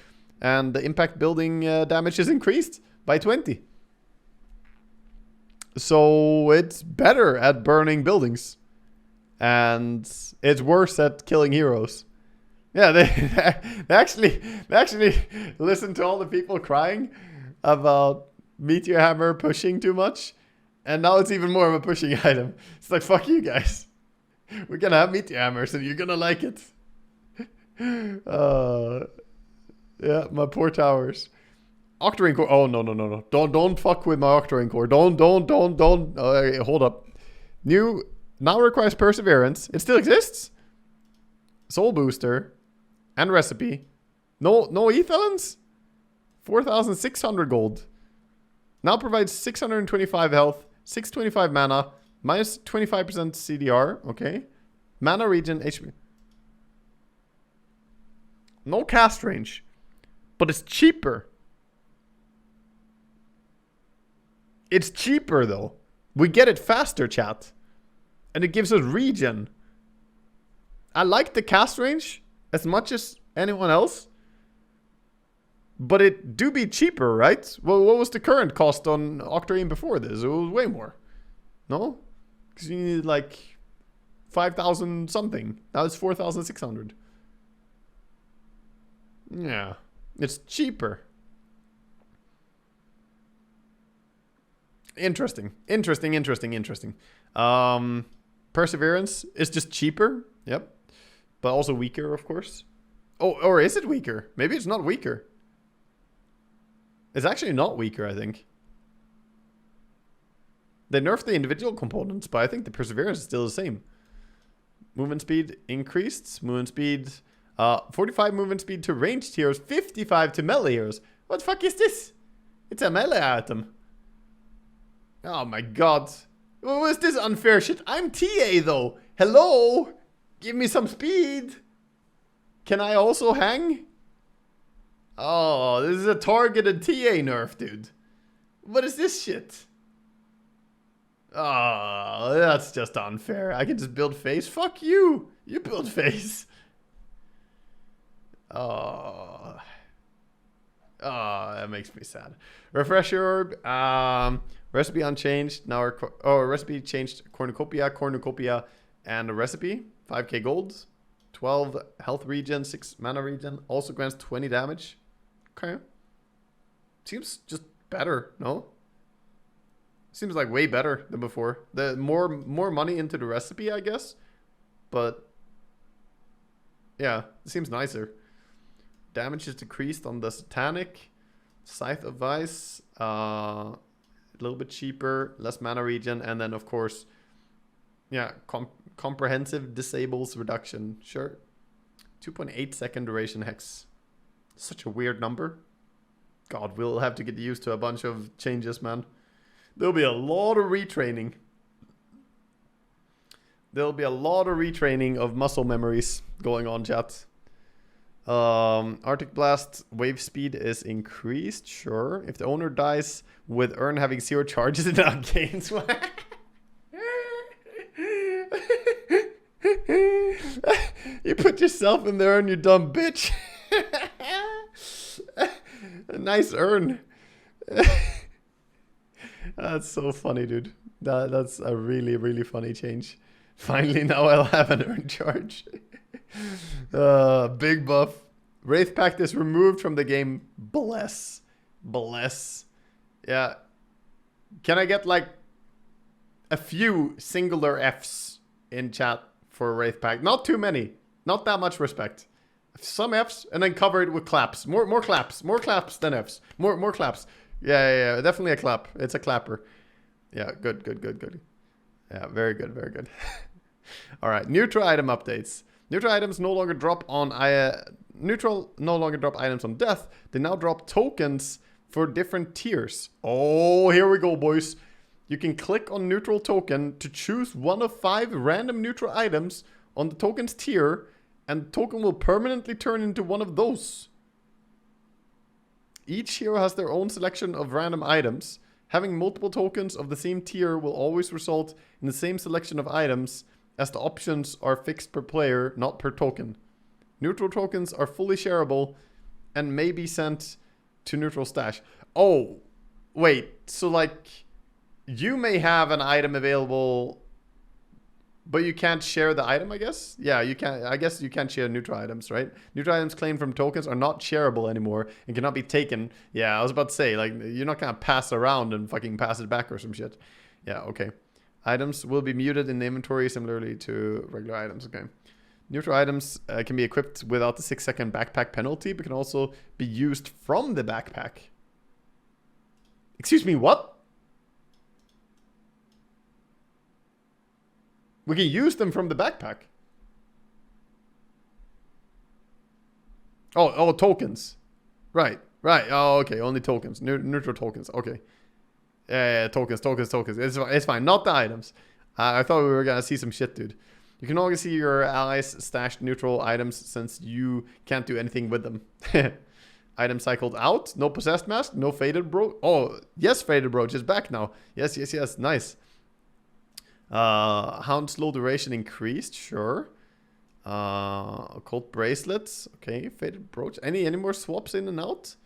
S1: And the impact building damage is increased by 20. So it's better at burning buildings. And it's worse at killing heroes. Yeah, they actually listened to all the people crying about Meteor Hammer pushing too much. And now it's even more of a pushing item. It's like, fuck you guys. We're gonna have Meteor Hammers and you're gonna like it. Yeah, my poor towers. Octarine Core. Oh, no. Don't fuck with my Octarine Core. Don't. Hold up. New, now requires Perseverance. It still exists? Soul Booster. And Recipe. No Ethelans? 4,600 gold. Now provides 625 health, 625 mana, minus 25% CDR. Okay. Mana regen, HP. No cast range. But it's cheaper. It's cheaper though. We get it faster, chat. And it gives us regen. I like the cast range as much as anyone else. But it do be cheaper, right? Well, what was the current cost on Octarine before this? It was way more. No? Because you needed like 5,000 something. Now it's 4,600. Yeah. It's cheaper. Interesting. Perseverance is just cheaper. Yep. But also weaker, of course. Oh, or is it weaker? Maybe it's not weaker. It's actually not weaker, I think. They nerfed the individual components, but I think the perseverance is still the same. Movement speed increased. Movement speed... 45 movement speed to ranged heroes. 55 to melee heroes. What the fuck is this? It's a melee item. Oh my god. What was this unfair shit? I'm TA though. Hello? Give me some speed. Can I also hang? Oh, this is a targeted TA nerf, dude. What is this shit? Oh, that's just unfair. I can just build face. Fuck you. You build face. Oh. Oh, that makes me sad. Refresher orb. Recipe unchanged. Now our recipe changed. Cornucopia, and a recipe. 5k gold. 12 health regen, 6 mana regen. Also grants 20 damage. Okay. Seems just better, no? Seems like way better than before. The more money into the recipe, I guess. But yeah, it seems nicer. Damage is decreased on the Satanic. Scythe of Vice. A little bit cheaper. Less mana regen. And then, of course, yeah, comprehensive disables reduction. Sure. 2.8 second duration hex. Such a weird number. God, we'll have to get used to a bunch of changes, man. There'll be a lot of retraining. There'll be a lot of retraining of muscle memories going on, chat. Arctic Blast wave speed is increased, sure. If the owner dies with Urn having 0 charges, it now gains one. You put yourself in the urn, you dumb bitch. A nice urn. That's so funny, dude. That's a really, really funny change. Finally, now I'll have an urn charge. Big buff. Wraith Pact is removed from the game. Bless. Yeah. Can I get like a few singular Fs in chat for Wraith Pact? Not too many. Not that much respect. Some Fs and then cover it with claps. More claps. More claps than Fs. More claps. Yeah. Definitely a clap. It's a clapper. Yeah, good. Yeah, very good. All right, neutral item updates. Neutral items no longer drop on items on death. They now drop tokens for different tiers. Oh, here we go, boys. You can click on neutral token to choose one of 5 random neutral items on the token's tier, and the token will permanently turn into one of those. Each hero has their own selection of random items. Having multiple tokens of the same tier will always result in the same selection of items, as the options are fixed per player, not per token. Neutral tokens are fully shareable and may be sent to neutral stash. Oh, wait. So, like, you may have an item available, but you can't share the item, I guess? Yeah, you can't. I guess you can't share neutral items, right? Neutral items claimed from tokens are not shareable anymore and cannot be taken. Yeah, I was about to say, like, you're not gonna pass around and fucking pass it back or some shit. Yeah, okay. Items will be muted in the inventory similarly to regular items. Okay. Neutral items can be equipped without the 6-second backpack penalty, but can also be used from the backpack. Excuse me, what? We can use them from the backpack. Oh, tokens. Right. Oh, okay. Only tokens. Neutral tokens. Okay. Yeah, tokens. It's fine. Not the items. I thought we were gonna see some shit, dude. You can only see your allies' stashed neutral items since you can't do anything with them. Item cycled out. No possessed mask. No faded brooch. Oh, yes, faded brooch is back now. Yes, yes, yes. Nice. Hound slow duration increased. Sure. Occult bracelets. Okay, faded brooch. Any more swaps in and out?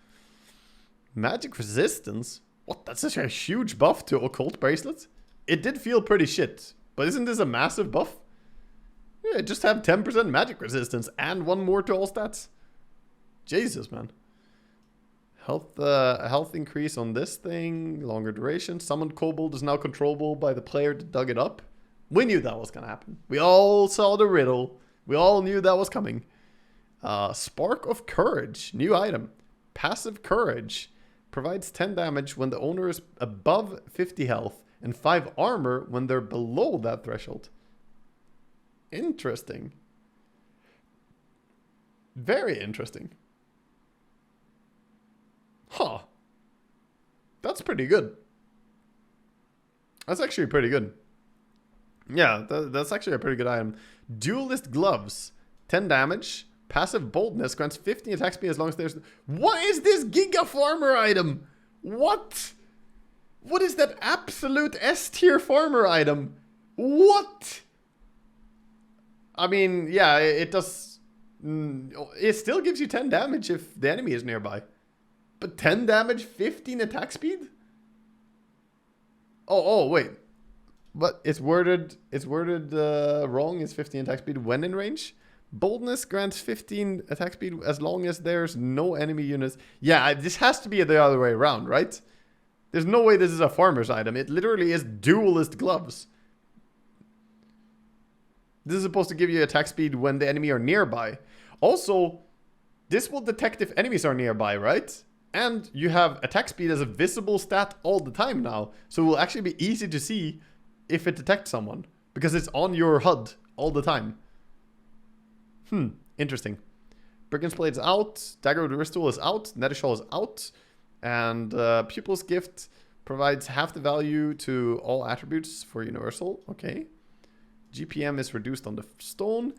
S1: Magic resistance. What? That's such a huge buff to occult bracelets. It did feel pretty shit, but isn't this a massive buff? Yeah, just have 10% magic resistance and 1 more to all stats. Jesus, man. Health increase on this thing. Longer duration. Summoned kobold is now controllable by the player that dug it up. We knew that was gonna happen. We all saw the riddle. We all knew that was coming. Spark of Courage. New item. Passive Courage. Provides 10 damage when the owner is above 50 health. And 5 armor when they're below that threshold. Interesting. Very interesting. Huh. That's pretty good. That's actually pretty good. Yeah, that's actually a pretty good item. Duelist Gloves. 10 damage. Passive Boldness grants 15 attack speed as long as there's... What is this Giga Farmer item? What? What is that absolute S tier farmer item? What? I mean, yeah, it does... It still gives you 10 damage if the enemy is nearby. But 10 damage, 15 attack speed? Oh, wait. But it's worded wrong. It's 15 attack speed when in range. Boldness grants 15 attack speed as long as there's no enemy units. Yeah, this has to be the other way around, right? There's no way this is a farmer's item. It literally is Duelist Gloves. This is supposed to give you attack speed when the enemy are nearby. Also, this will detect if enemies are nearby, right? And you have attack speed as a visible stat all the time now. So it will actually be easy to see if it detects someone. Because it's on your HUD all the time. Interesting. Brigand's Blade is out. Dagger of the Wrist Tool is out. Nethershell is out. And Pupil's Gift provides half the value to all attributes for Universal. Okay. GPM is reduced on the stone.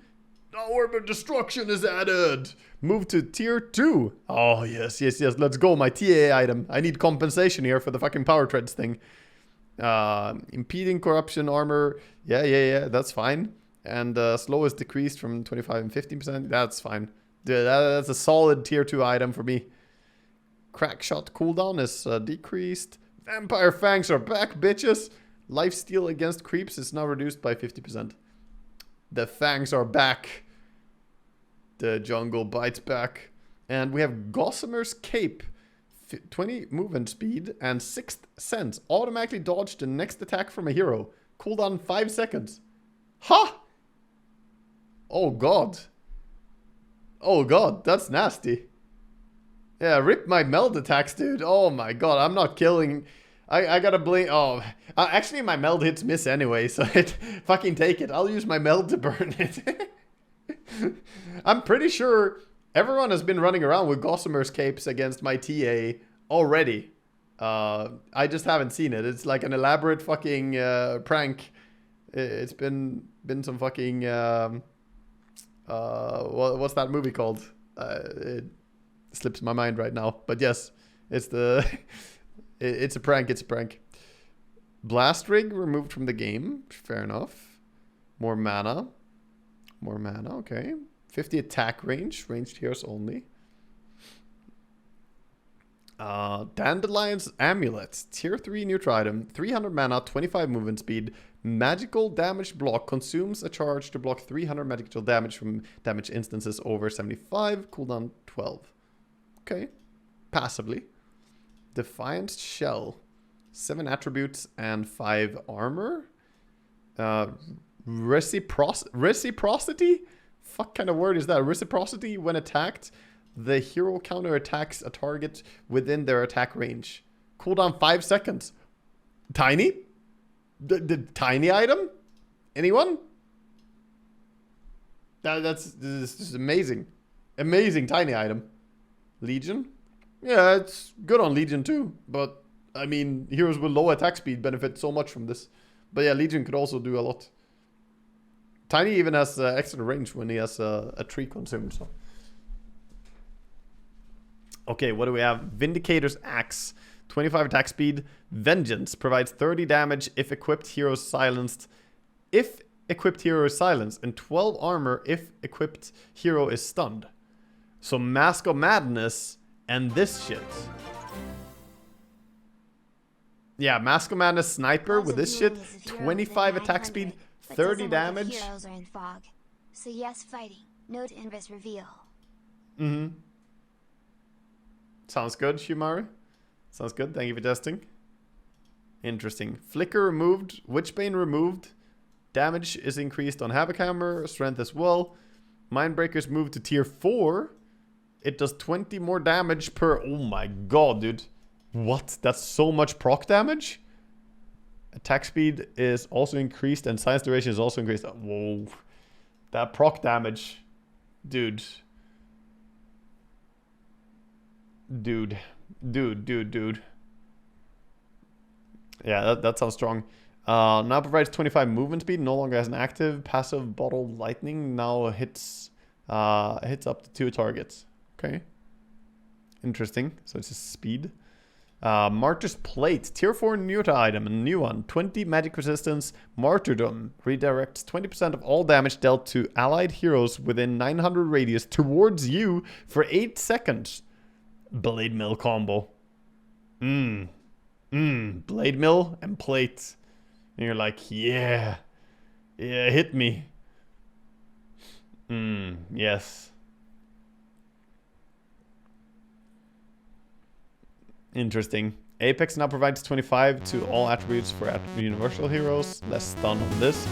S1: Orb of Destruction is added. Move to tier 2. Oh, yes. Let's go. My TA item. I need compensation here for the fucking power treads thing. Impeding corruption armor. Yeah. That's fine. And slow is decreased from 25 and 15%. That's fine. Dude, that's a solid tier 2 item for me. Crack shot cooldown is decreased. Vampire fangs are back, bitches. Lifesteal against creeps is now reduced by 50%. The fangs are back. The jungle bites back. And we have Gossamer's Cape. 20 movement speed and 6th sense. Automatically dodge the next attack from a hero. Cooldown 5 seconds. Ha! Oh god. Oh god, that's nasty. Yeah, rip my meld attacks, dude. Oh my god, I'm not killing... I gotta blame... Oh, actually my meld hits miss anyway, so fucking take it. I'll use my meld to burn it. I'm pretty sure everyone has been running around with Gossamer's Capes against my TA already. I just haven't seen it. It's like an elaborate fucking prank. It's been some fucking... what's that movie called? It slips my mind right now. But yes, it's the... It's a prank. Blast Rig removed from the game. Fair enough. More mana. Okay. 50 attack range. Ranged heroes only. Dandelion's Amulet. Tier 3 neutral item. 300 mana, 25 movement speed. Magical damage block. Consumes a charge to block 300 magical damage from damage instances over 75. Cooldown 12. Okay. Passively. Defiant Shell. 7 attributes and 5 armor. Reciprocity? Fuck kind of word is that? Reciprocity. When attacked, the hero counter attacks a target within their attack range. Cooldown 5 seconds. Tiny? The tiny item? Anyone? This is amazing. Amazing tiny item. Legion? Yeah, it's good on Legion too. But, I mean, heroes with low attack speed benefit so much from this. But yeah, Legion could also do a lot. Tiny even has extra range when he has a tree consumed. So. Okay, what do we have? Vindicator's Axe. 25 attack speed. Vengeance provides 30 damage if equipped hero is silenced. If equipped hero is silenced. And 12 armor if equipped hero is stunned. So Mask of Madness and this shit. Yeah, Mask of Madness Sniper with this shit. 25 attack speed. 30 damage.
S2: Heroes are in fog. So yes, fighting. Note invis reveal.
S1: Mm-hmm. Sounds good, Shumari. Sounds good. Thank you for testing. Interesting. Flicker removed. Witchbane removed. Damage is increased on Havoc Hammer. Strength as well. Mindbreaker's moved to tier 4. It does 20 more damage per... Oh my god, dude. What? That's so much proc damage? Attack speed is also increased and science duration is also increased. Whoa. That proc damage. Dude. Dude. Yeah, that sounds strong. Now provides 25 movement speed. No longer has an active. Passive bottle lightning now hits up to 2 targets. Okay. Interesting. So it's just speed. Martyr's Plate. Tier 4 Newta item. A new one. 20 magic resistance. Martyrdom. Redirects 20% of all damage dealt to allied heroes within 900 radius towards you for 8 seconds. Blade Mill combo. Blade Mill and Plate. And you're like, yeah. Yeah, hit me. Yes. Interesting. Apex now provides 25 to all attributes for universal heroes. Less stun on this.